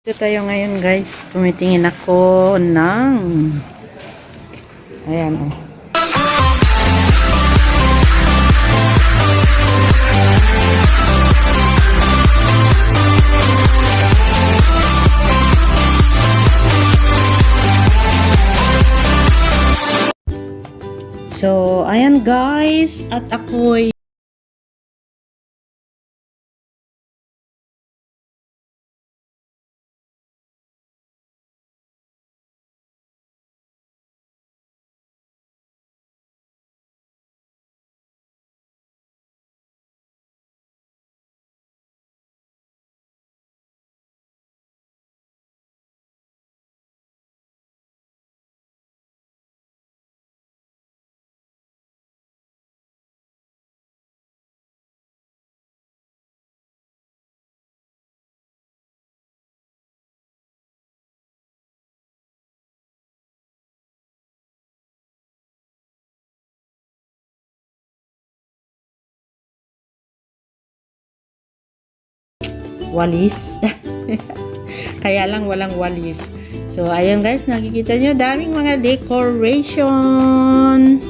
Dito tayo ngayon guys. Tumitingin ako ng ayan oh. So, ayan guys. At ako'y walis. Kaya lang walang walis. So, ayun guys, nakikita nyo, daming mga decoration.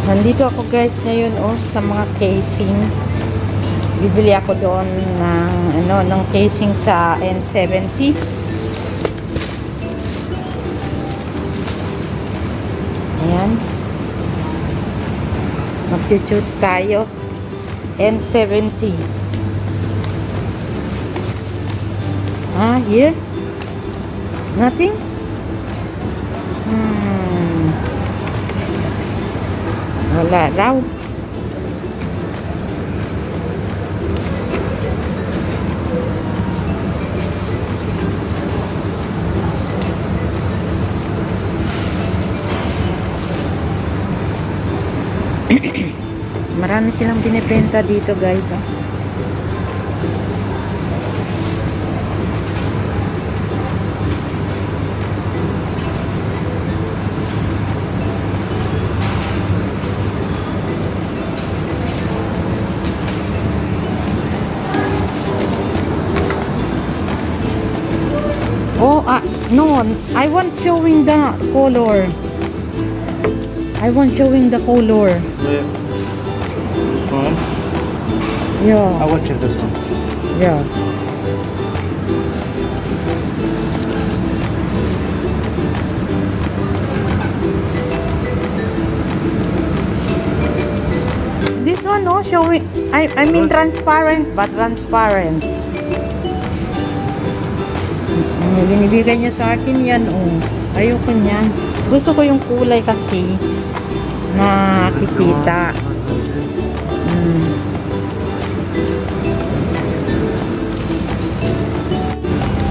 Nandito ako guys ngayon sa mga casing. Bibili ako doon ng casing sa N70. Ayan. Mag-choose tayo. N70. Here? Nothing? Wala raw. Marami silang binibenta dito guys. No, I want showing the color. I want showing the color. Where? This one? Yeah. I will check this one. Yeah. This one, no, showing. I mean transparent, but transparent. Binibigay niya sa akin yan, ayoko niyan. Gusto ko yung kulay kasi na nakikita.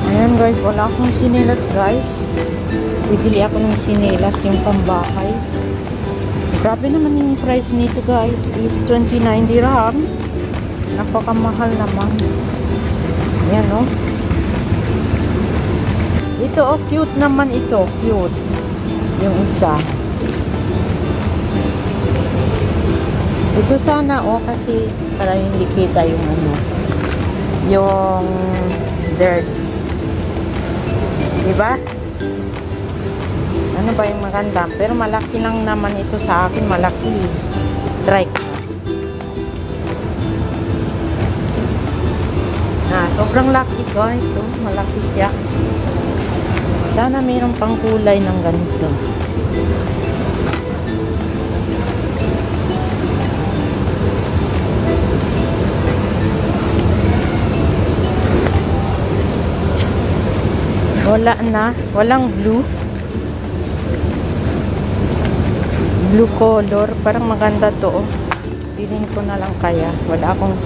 Ayan guys, wala akong sinelas guys. Bibili ako ng sinelas, yung pambahay. Grabe naman yung price nito guys, is 29 dirham. Napakamahal naman. Ayan ito cute naman ito, cute. Yung isa. Ito sana kasi para hindi kita yung yung dirts. Diba? Ano ba yung maganda? Pero malaki lang naman ito sa akin, malaki. Try ko. Sobrang laki guys. Malaki siya. Sana mayroong pang kulay ng ganito. Wala na. Walang blue. Blue color. Parang maganda to. Bilhin ko na lang kaya. Wala akong...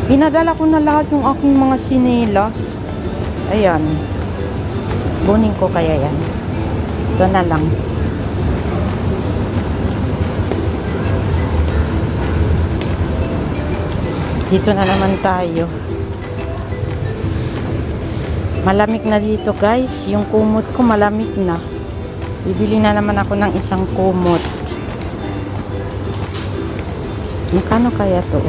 Pinadala ko na lahat yung aking mga sinelas. Ayan. Kunin ko kaya yan. Ito na lang. Dito na naman tayo. Malamig na dito guys. Yung kumot ko malamig na. Bibili na naman ako ng isang kumot. Magkano kaya to?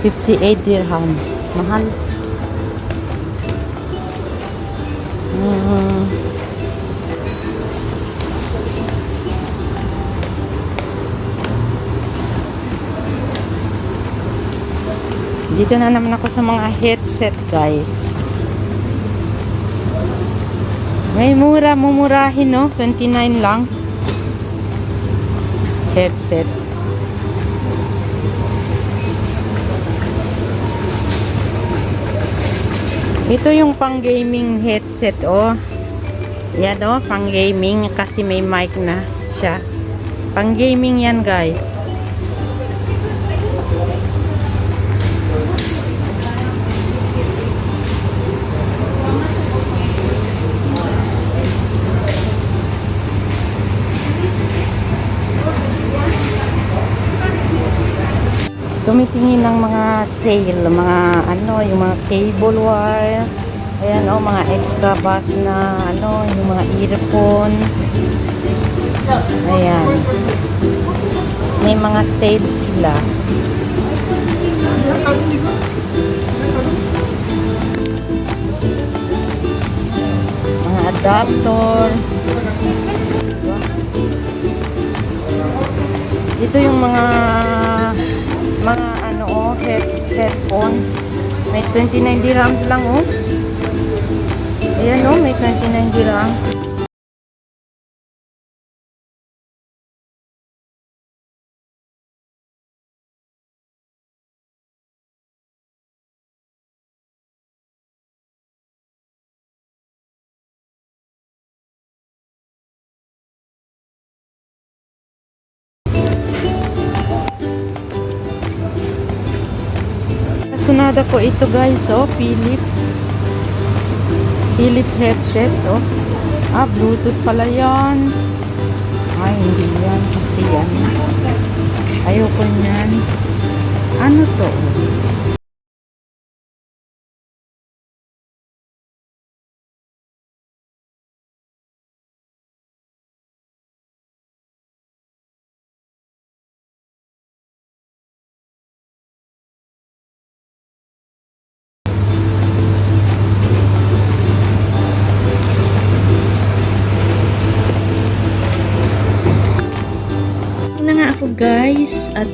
58 dirhams. Mahal. Dito na naman ako sa mga headset guys. May mumurahin 29 lang. Headset. Ito yung pang gaming headset Yan pang gaming kasi may mic na siya. Pang gaming yan guys. Tumitingin ng mga sale, mga yung mga cable wire. Ayan mga extra bass na yung mga earphone. Ayan. May mga sale sila. Mga adapter. Ito yung mga ano oh, headphones. May 29 dirhams lang oh. Ayan oh, may 29 dirhams. Kasunada ko ito guys oh, Philip headset oh. Bluetooth pala yan. Hindi yan kasi yan. Ayoko niyan. Ano to? Na nga ako guys at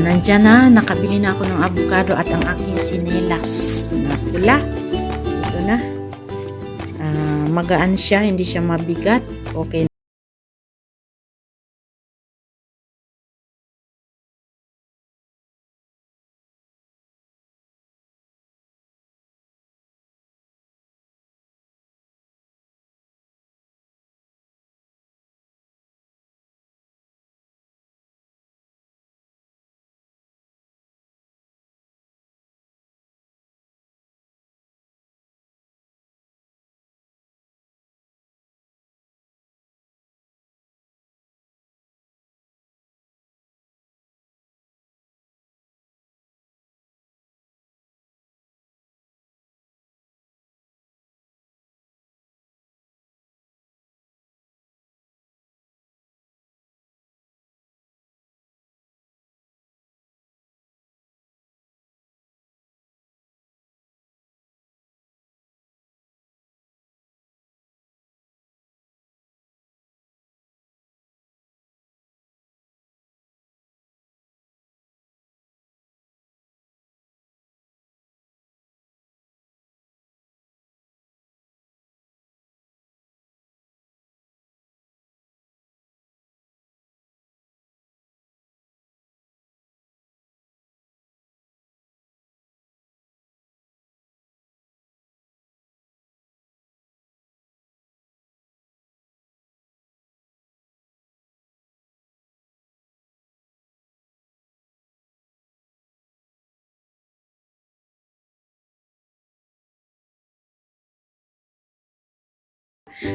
nandyan na, nakabili na ako ng avocado at ang aking sinelas na pula. Ito na. Magaan siya, hindi siya mabigat. Okay.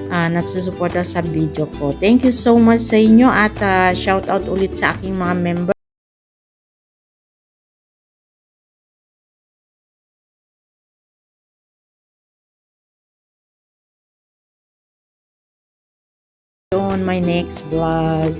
Nagsusuporta sa video ko. Thank you so much sa inyo at shout out ulit sa aking mga member. On my next vlog.